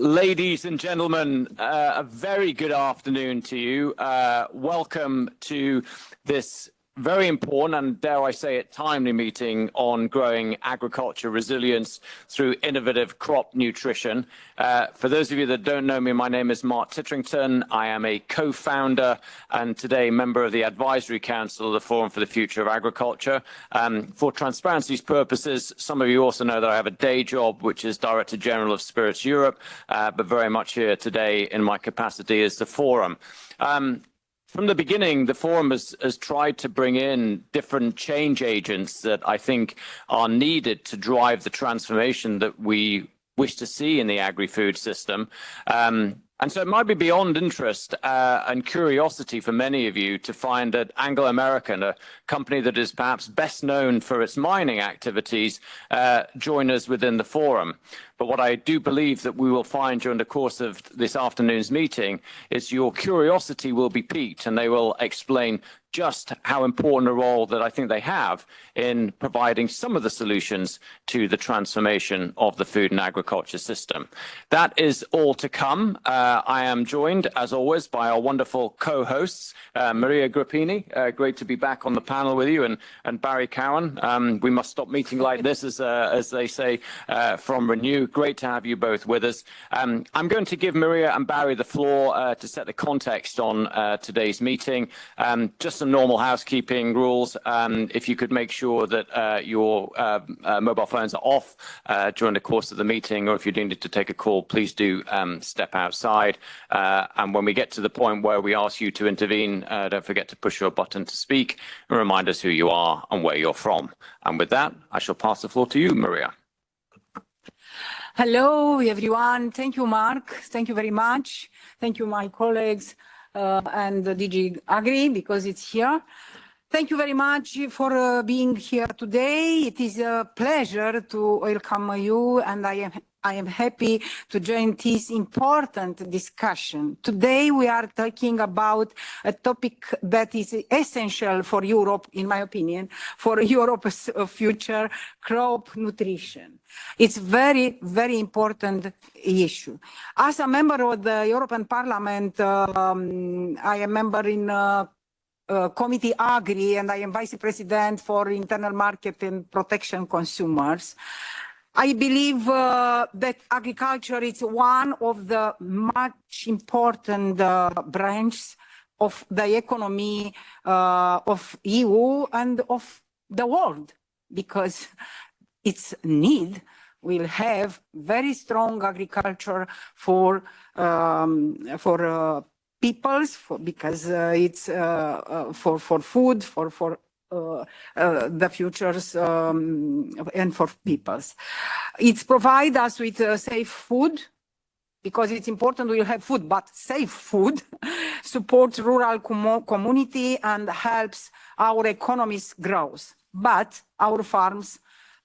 Ladies and gentlemen, a very good afternoon to you. Welcome to this very important and, dare I say it, timely meeting on growing agriculture resilience through innovative crop nutrition. For those of you that don't know me, my name is Mark Titterington. I am a co-founder and today member of the Advisory Council of the Forum for the Future of Agriculture. For transparency's purposes, some of you also know that I have a day job, which is Director General of Spirits Europe, but very much here today in my capacity as the Forum. From the beginning, the Forum has tried to bring in different change agents that I think are needed to drive the transformation that we wish to see in the agri-food system. And so it might be beyond interest and curiosity for many of you to find that Anglo American, a company that is perhaps best known for its mining activities, join us within the Forum. But what I do believe that we will find during the course of this afternoon's meeting is your curiosity will be piqued and they will explain just how important a role that I think they have in providing some of the solutions to the transformation of the food and agriculture system. That is all to come. I am joined, as always, by our wonderful co-hosts, Maria Grappini, great to be back on the panel with you, and Barry Cowan. We must stop meeting like this, as they say, from Renew. Great to have you both with us. I'm going to give Maria and Barry the floor to set the context on today's meeting. Just some normal housekeeping rules. If you could make sure that your mobile phones are off during the course of the meeting, or if you do need to take a call, please do step outside. And when we get to the point where we ask you to intervene, don't forget to push your button to speak and remind us who you are and where you're from. And with that, I shall pass the floor to you, Maria. Hello, everyone. Thank you, Mark. Thank you very much. Thank you, my colleagues and the DG Agri, because it's here. Thank you very much for being here today. It is a pleasure to welcome you, and I am happy to join this important discussion. Today we are talking about a topic that is essential for Europe, in my opinion, for Europe's future, crop nutrition. It's very, very important issue. As a member of the European Parliament, I am member in Committee Agri, and I am Vice President for Internal Market and Protection Consumers. I believe that agriculture is one of the much important branches of the economy of EU and of the world, because its need will have very strong agriculture for peoples, because it's for food, for the futures and for peoples. It provides us with safe food, because it's important we'll have food, but safe food, supports rural community and helps our economies grow. But our farms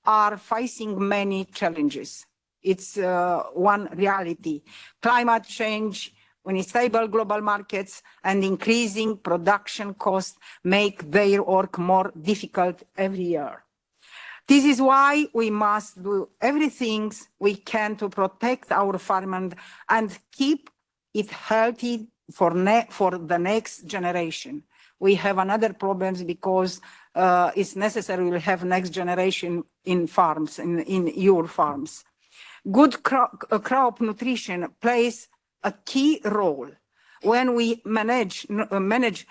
are facing many challenges. It's one reality. Climate change, unstable global markets, and increasing production costs make their work more difficult every year. This is why we must do everything we can to protect our farmland and keep it healthy for the next generation. We have another problem because it's necessary we have next generation in farms, in your farms. Good crop nutrition plays a key role. When we manage nutrients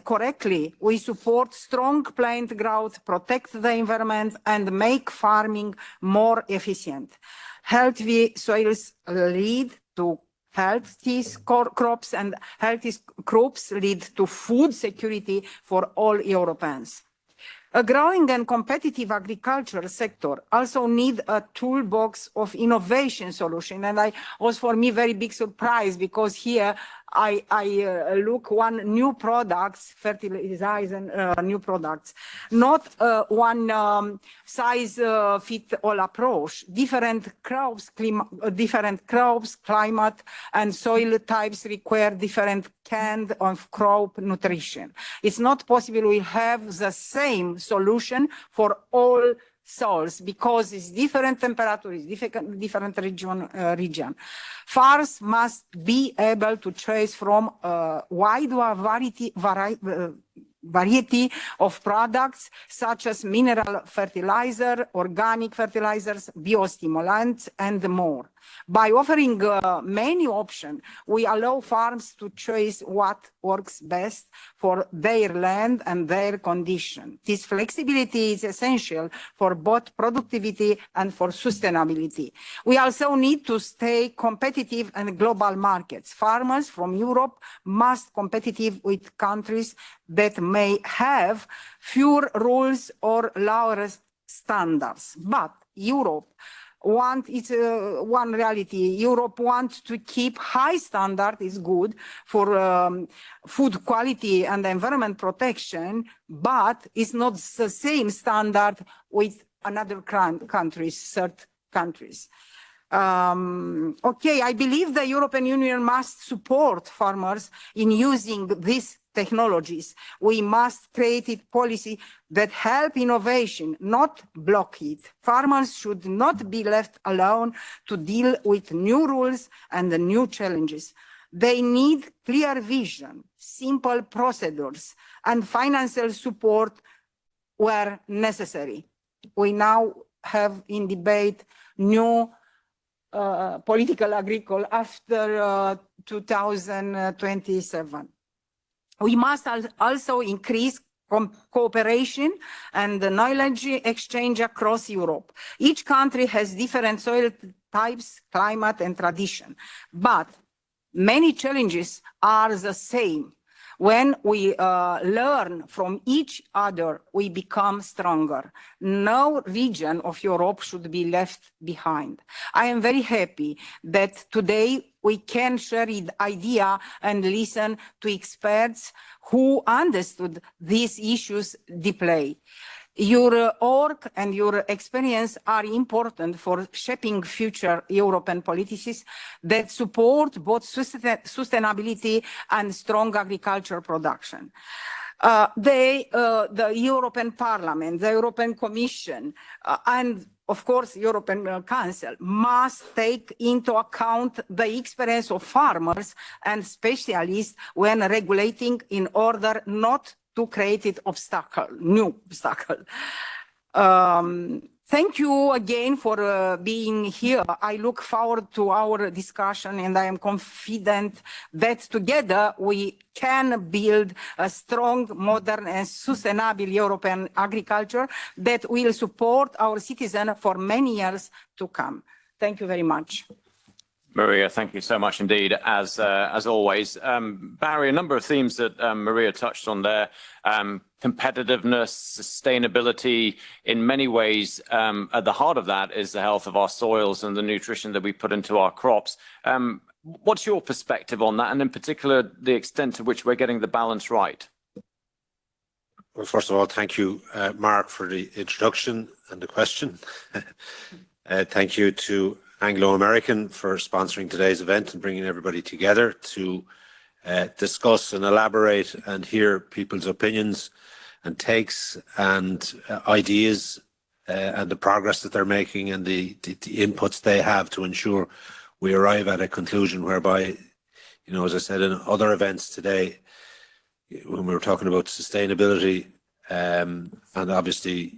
correctly, we support strong plant growth, protect the environment, and make farming more efficient. Healthy soils lead to healthy crops, and healthy crops lead to food security for all Europeans. A growing and competitive agriculture sector also needs a toolbox of innovation solution. And I was, for me, very big surprise, because here I look one new products, fertilizers and new products, not one size fit all approach. Different crops, climate, and soil types require different kind of crop nutrition. It's not possible we have the same solution for all soils because it's different temperature, it's different region. Farmers must be able to choose from a wide variety of products such as mineral fertilizer, organic fertilizers, biostimulants, and more. By offering many options, we allow farms to choose what works best for their land and their condition. This flexibility is essential for both productivity and for sustainability. We also need to stay competitive in global markets. Farmers from Europe must competitive with countries that may have fewer rules or lower standards. But Europe it's one reality. Europe wants to keep high standard is good for food quality and environment protection, but it's not the same standard with another countries, third countries. Okay, I believe the European Union must support farmers in using these technologies. We must create a policy that help innovation, not block it. Farmers should not be left alone to deal with new rules and the new challenges. They need clear vision, simple procedures, and financial support where necessary. We now have in debate new political agriculture after 2027. We must also increase cooperation and the knowledge exchange across Europe. Each country has different soil types, climate, and tradition, but many challenges are the same. When we learn from each other, we become stronger. No region of Europe should be left behind. I am very happy that today we can share the idea and listen to experts who understood these issues deeply. Your work and your experience are important for shaping future European policies that support both sustainability and strong agricultural production. The European Parliament, the European Commission, and of course, European Council must take into account the experience of farmers and specialists when regulating in order not to create new obstacle. Thank you again for being here. I look forward to our discussion, and I am confident that together we can build a strong, modern, and sustainable European agriculture that will support our citizens for many years to come. Thank you very much. Maria, thank you so much indeed, as always. Barry, a number of themes that Maria touched on there. Competitiveness, sustainability, in many ways, at the heart of that is the health of our soils and the nutrition that we put into our crops. What's your perspective on that, and in particular, the extent to which we're getting the balance right? Well, first of all, thank you, Mark, for the introduction and the question. Thank you to Anglo American for sponsoring today's event and bringing everybody together to discuss and elaborate and hear people's opinions and takes and ideas and the progress that they're making and the inputs they have to ensure we arrive at a conclusion whereby, you know, as I said in other events today, when we were talking about sustainability and obviously,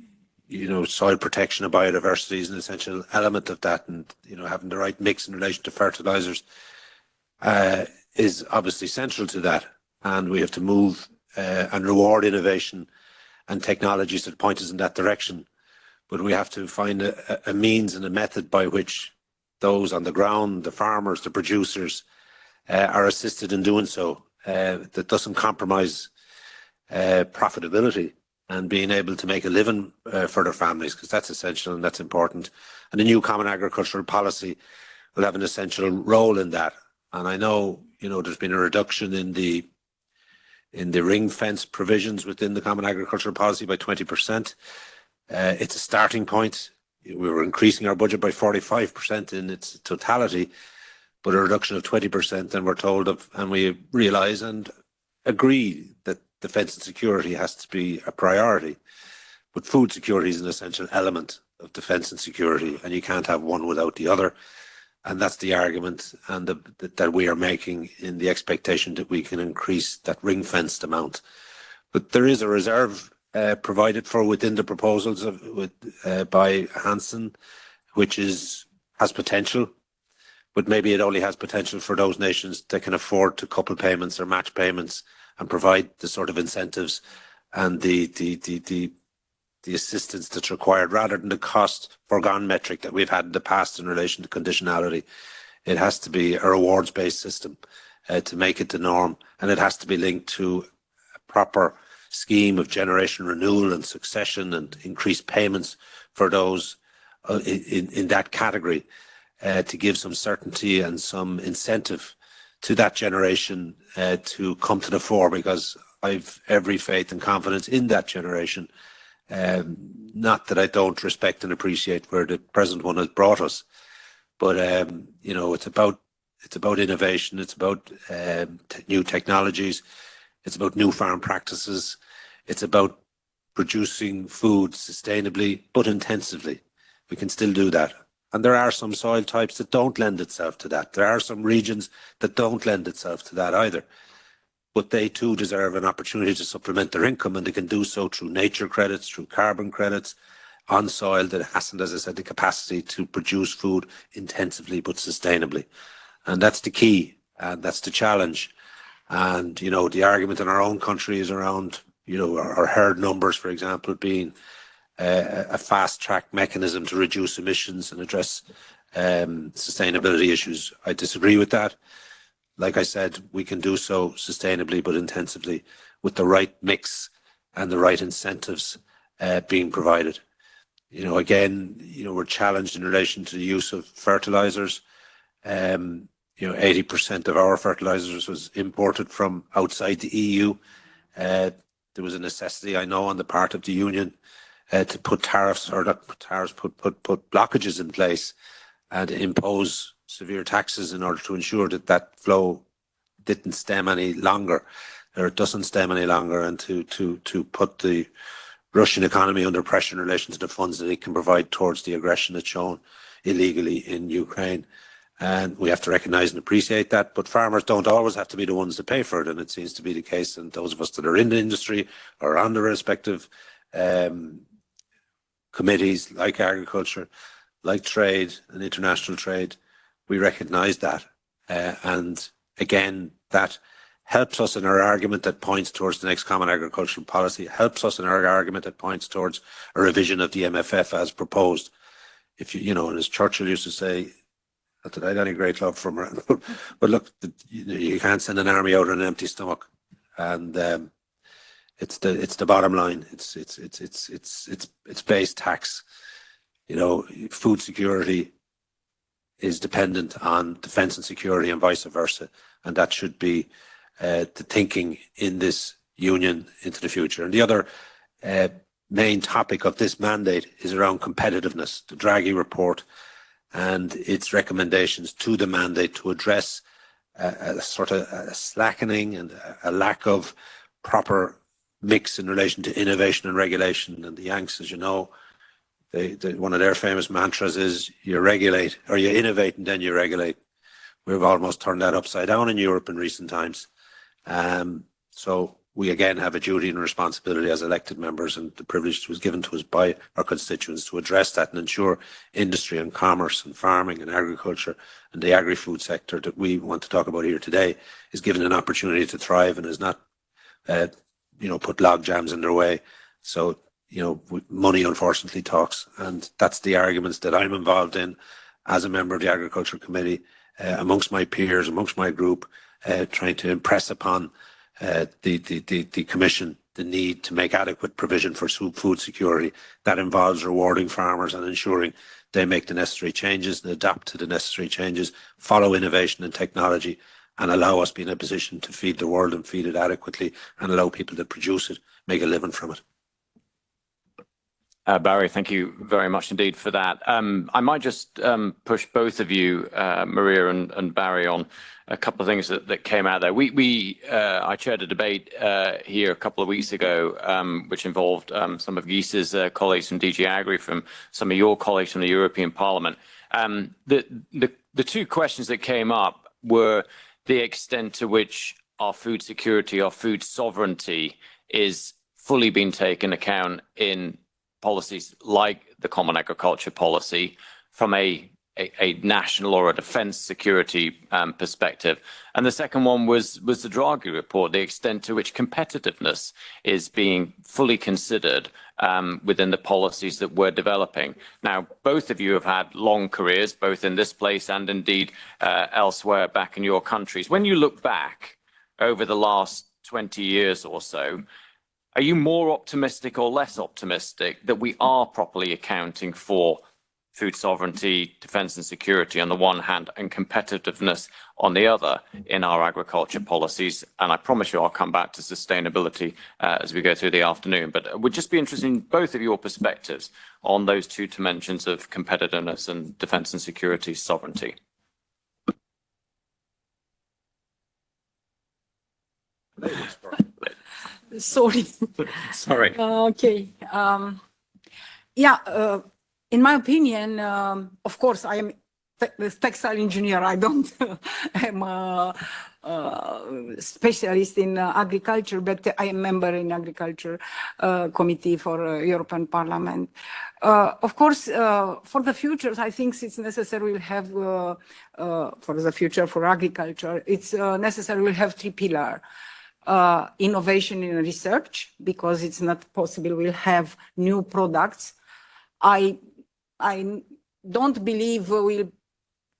you know, soil protection and biodiversity is an essential element of that, and, you know, having the right mix in relation to fertilizers is obviously central to that. And we have to move and reward innovation and technologies that point us in that direction. But we have to find a means and a method by which those on the ground, the farmers, the producers, are assisted in doing so, that doesn't compromise profitability and being able to make a living for their families, because that's essential and that's important. And the new Common Agricultural Policy will have an essential role in that. And I know, you know, there's been a reduction in the ring fence provisions within the Common Agricultural Policy by 20%. It's a starting point. We were increasing our budget by 45% in its totality, but a reduction of 20%, and we're told of, and we realise and agree that defence and security has to be a priority. But food security is an essential element of defence and security, and you can't have one without the other. And that's the argument and that we are making, in the expectation that we can increase that ring-fenced amount. But there is a reserve provided for within the proposals by Hansen, which has potential, but maybe it only has potential for those nations that can afford to couple payments or match payments and provide the sort of incentives and the assistance that's required, rather than the cost foregone metric that we've had in the past in relation to conditionality. It has to be a rewards-based system to make it the norm, and it has to be linked to a proper scheme of generation renewal and succession and increased payments for those in that category to give some certainty and some incentive to that generation to come to the fore, because I've every faith and confidence in that generation. Not that I don't respect and appreciate where the present one has brought us, but you know, it's about innovation, it's about new technologies, it's about new farm practices, it's about producing food sustainably but intensively. We can still do that. And there are some soil types that don't lend itself to that. There are some regions that don't lend itself to that either. But they too deserve an opportunity to supplement their income, and they can do so through nature credits, through carbon credits, on soil that hasn't, as I said, the capacity to produce food intensively but sustainably. And that's the key, and that's the challenge. And, you know, the argument in our own country is around, you know, our herd numbers, for example, being a fast-track mechanism to reduce emissions and address sustainability issues. I disagree with that. Like I said, we can do so sustainably but intensively with the right mix and the right incentives being provided. You know, again, you know, we're challenged in relation to the use of fertilizers. You know, 80% of our fertilizers was imported from outside the EU. There was a necessity, I know, on the part of the Union to put tariffs, or not put tariffs, put blockages in place and impose severe taxes in order to ensure that that flow didn't stem any longer, or it doesn't stem any longer, and to put the Russian economy under pressure in relation to the funds that it can provide towards the aggression it's shown illegally in Ukraine. And we have to recognise and appreciate that, but farmers don't always have to be the ones that pay for it, and it seems to be the case. And those of us that are in the industry or on the respective committees like agriculture, like trade and international trade, we recognise that. And again, that helps us in our argument that points towards the next common agricultural policy, helps us in our argument that points towards a revision of the MFF as proposed. If you know, and as Churchill used to say, not that I had any great love from her, but look, you can't send an army out on an empty stomach, and it's the bottom line. It's base tax. You know, food security is dependent on defence and security, and vice versa, and that should be the thinking in this union into the future. And the other main topic of this mandate is around competitiveness. The Draghi report and its recommendations to the mandate to address a sort of a slackening and a lack of proper mix in relation to innovation and regulation. And the Yanks, as you know, one of their famous mantras is you regulate, or you innovate and then you regulate. We've almost turned that upside down in Europe in recent times. So we again have a duty and responsibility as elected members, and the privilege was given to us by our constituents to address that and ensure industry and commerce and farming and agriculture and the agri-food sector that we want to talk about here today is given an opportunity to thrive and is not, put log jams in their way. So, money unfortunately talks, and that's the arguments that I'm involved in as a member of the Agriculture Committee, amongst my peers, amongst my group, trying to impress upon the Commission the need to make adequate provision for food security. That involves rewarding farmers and ensuring they make the necessary changes and adapt to the necessary changes, follow innovation and technology, and allow us be in a position to feed the world and feed it adequately, and allow people that produce it make a living from it. Barry, thank you very much indeed for that. I might just push both of you, Maria and Barry, on a couple of things that came out there. I chaired a debate here a couple of weeks ago, which involved some of Gis's colleagues from DG Agri, from some of your colleagues from the European Parliament. The two questions that came up were the extent to which our food security, our food sovereignty is fully being taken account in policies like the Common Agriculture Policy from a national or a defence security perspective. And the second one was the Draghi report, the extent to which competitiveness is being fully considered within the policies that we're developing. Now, both of you have had long careers, both in this place and indeed elsewhere back in your countries. When you look back over the last 20 years or so, are you more optimistic or less optimistic that we are properly accounting for food sovereignty, defence and security on the one hand, and competitiveness on the other in our agriculture policies? And I promise you I'll come back to sustainability as we go through the afternoon. But it would just be interesting in both of your perspectives on those two dimensions of competitiveness and defence and security sovereignty. Sorry. Sorry. Okay. In my opinion, of course, I am a textile engineer. I don't am a specialist in agriculture, but I am a member in agriculture committee for European Parliament. Of course, for the future, I think it's necessary we'll have, for the future for agriculture, it's necessary we'll have three pillars. Innovation and research, because it's not possible we'll have new products. I don't believe will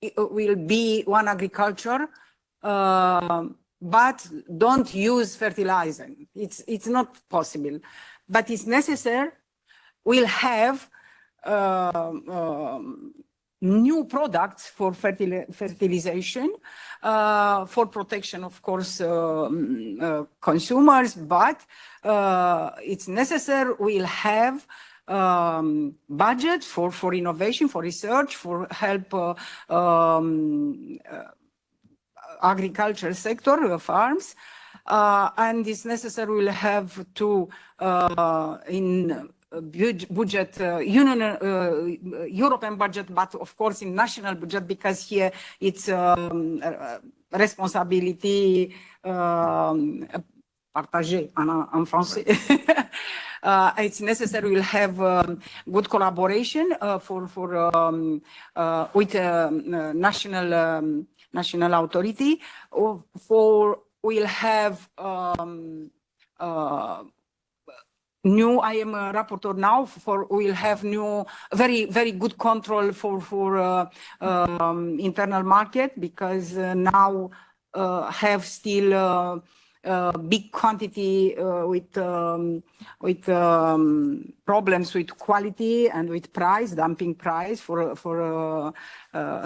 be one agriculture, but don't use fertilizer. It's not possible, but it's necessary. We'll have new products for fertilization, for protection, of course, consumers, but it's necessary we'll have budget for innovation, for research, for help agriculture sector, farms, and it's necessary we'll have to in budget, European budget, but of course in national budget, because here it's responsibility partagée en français. It's necessary we'll have good collaboration with national authority. We'll have new. I am a rapporteur now we'll have new very good control for internal market, because now have still big quantity with problems with quality and with price, dumping price for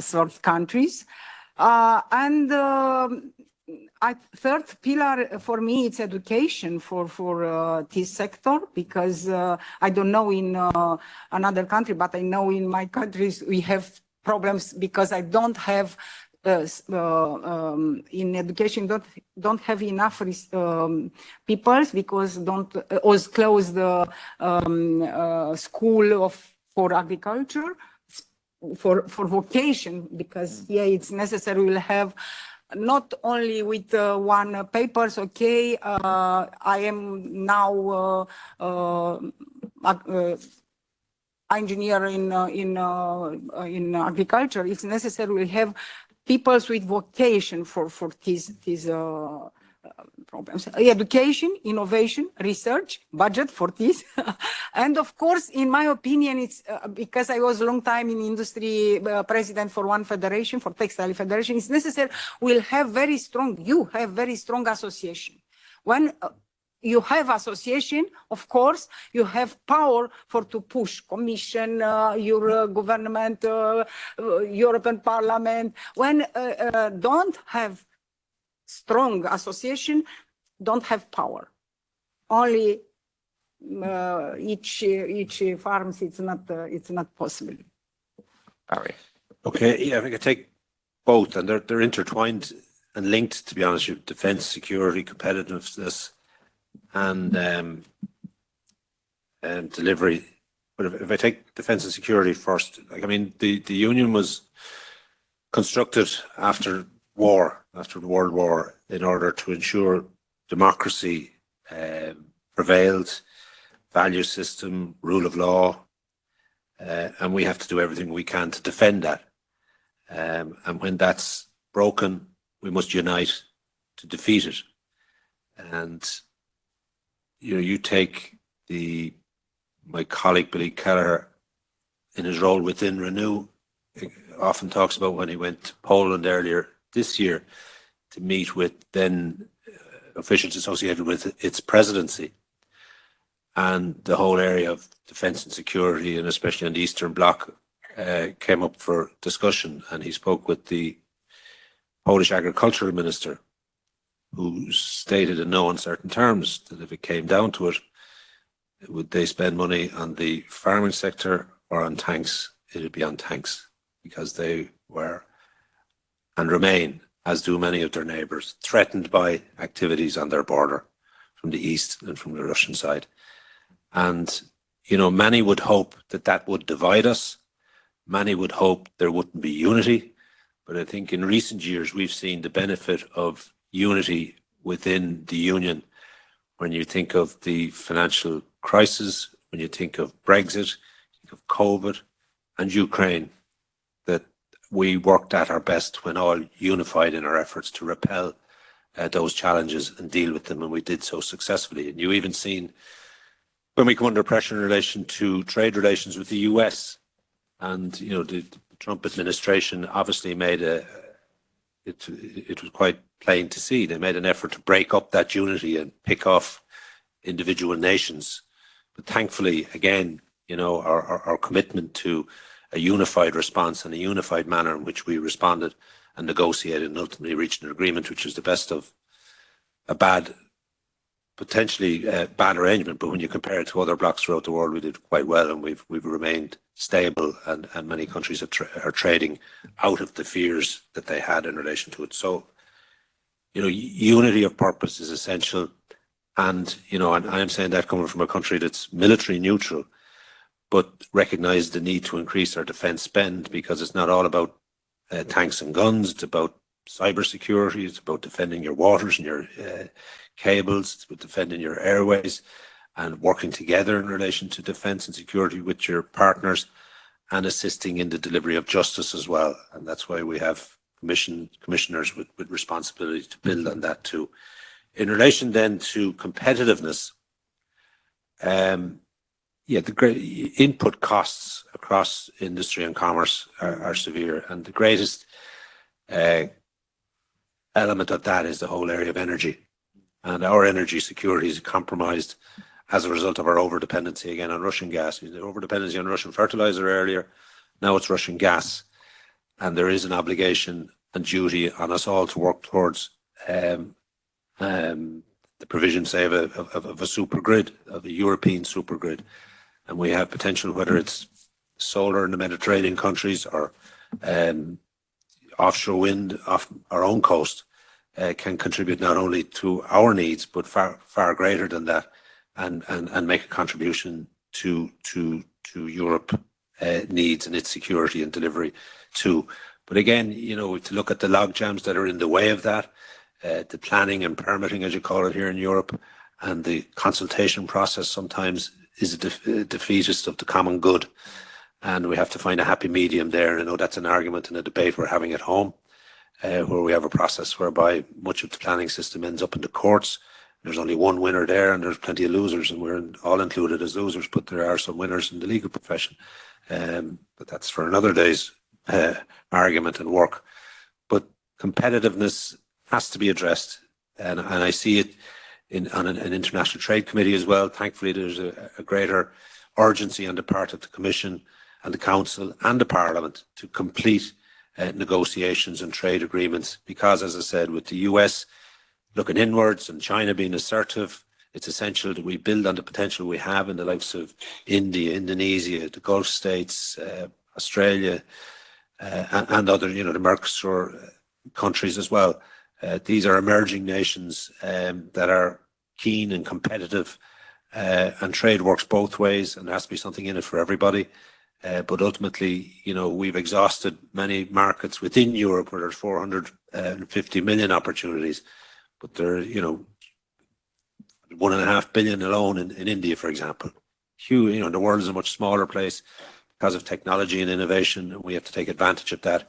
sort of countries. Third pillar for me, it's education for this sector, because I don't know in another country, but I know in my countries we have problems because I don't have in education don't have enough people, because don't always close the school for agriculture for vocation, because here it's necessary we'll have not only with one papers. Okay, I am now engineer in agriculture. It's necessary we have people with vocation for these problems. Education, innovation, research, budget for this. And of course, in my opinion, it's because I was a long time in industry, president for one federation, for textile federation, it's necessary we'll have very strong, you have very strong association. When you have association, of course, you have power to push Commission, your government, European Parliament. When don't have strong association, don't have power. Only each farms, it's not possible. Barry. Okay, yeah, I think I take both, and they're intertwined and linked, to be honest with you. Defence, security, competitiveness, and delivery. But if I take defence and security first, like, I mean, the union was constructed after the World War, in order to ensure democracy prevailed, value system, rule of law, and we have to do everything we can to defend that. And when that's broken, we must unite to defeat it. And you take my colleague Billy Kelleher, in his role within Renew, often talks about when he went to Poland earlier this year to meet with then officials associated with its presidency, and the whole area of defence and security, and especially on the Eastern Bloc, came up for discussion. And he spoke with the Polish agricultural minister, who stated in no uncertain terms that if it came down to it, would they spend money on the farming sector or on tanks? It would be on tanks, because they were and remain, as do many of their neighbours, threatened by activities on their border from the east and from the Russian side. And, many would hope that would divide us. Many would hope there wouldn't be unity. But I think in recent years, we've seen the benefit of unity within the union. When you think of the financial crisis, when you think of Brexit, think of COVID and Ukraine, that we worked at our best when all unified in our efforts to repel those challenges and deal with them, and we did so successfully. And you even seen when we come under pressure in relation to trade relations with the US, and the Trump administration obviously made it was quite plain to see they made an effort to break up that unity and pick off individual nations. But thankfully, again, our commitment to a unified response and a unified manner in which we responded and negotiated and ultimately reached an agreement, which was the best of a potentially bad arrangement. But when you compare it to other blocs throughout the world, we did quite well, and we've remained stable, and many countries are trading out of the fears that they had in relation to it. So, unity of purpose is essential. And, and I am saying that coming from a country that's military neutral, but recognise the need to increase our defence spend, because it's not all about tanks and guns. It's about cybersecurity. It's about defending your waters and your cables. It's about defending your airways, and working together in relation to defence and security with your partners, and assisting in the delivery of justice as well. And that's why we have commissioners with responsibility to build on that too. In relation then to competitiveness, the great input costs across industry and commerce are severe, and the greatest element of that is the whole area of energy. And our energy security is compromised as a result of our over-dependency again on Russian gas. The over-dependency on Russian fertilizer earlier, now it's Russian gas. And there is an obligation and duty on us all to work towards the provision, say, of a super grid, of a European super grid. And we have potential, whether it's solar in the Mediterranean countries or offshore wind off our own coast, can contribute not only to our needs, but far greater than that, and make a contribution to Europe needs and its security and delivery too. But again, to look at the log jams that are in the way of that, the planning and permitting, as you call it here in Europe, and the consultation process sometimes is a defeatist of the common good. And we have to find a happy medium there. And I know that's an argument and a debate we're having at home, where we have a process whereby much of the planning system ends up in the courts. There's only one winner there, and there's plenty of losers, and we're all included as losers, but there are some winners in the legal profession. But that's for another day's argument and work. But competitiveness has to be addressed, and I see it on an international trade committee as well. Thankfully, there's a greater urgency on the part of the Commission and the Council and the Parliament to complete negotiations and trade agreements, because, as I said, with the US looking inwards and China being assertive It's essential that we build on the potential we have in the likes of India, Indonesia, the Gulf states, Australia, and other, the Mercosur countries as well. These are emerging nations that are keen and competitive, and trade works both ways, and there has to be something in it for everybody. But ultimately, we've exhausted many markets within Europe where there's 450 million opportunities, but there are, 1.5 billion alone in India, for example. Huge, the world is a much smaller place because of technology and innovation, and we have to take advantage of that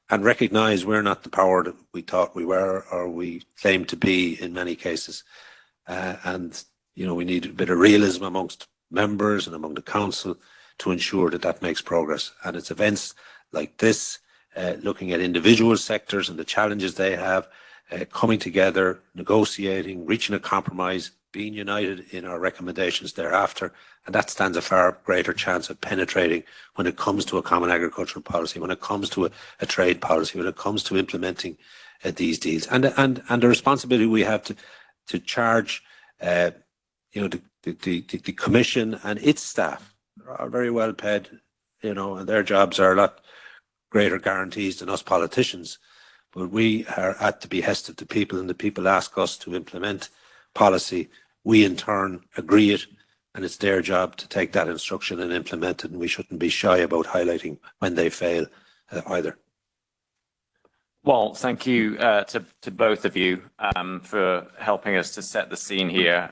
and recognize we're not the power that we thought we were or we claim to be in many cases. And we need a bit of realism amongst members and among the council to ensure that that makes progress. And it's events like this, looking at individual sectors and the challenges they have, coming together, negotiating, reaching a compromise, being united in our recommendations thereafter. And that stands a far greater chance of penetrating when it comes to a common agricultural policy, when it comes to a trade policy, when it comes to implementing these deals. And the responsibility we have to charge, the Commission and its staff are very well paid, and their jobs are a lot greater guarantees than us politicians. But we are at the behest of the people, and the people ask us to implement policy. We in turn agree it, and it's their job to take that instruction and implement it, and we shouldn't be shy about highlighting when they fail either. Well, thank you to both of you for helping us to set the scene here.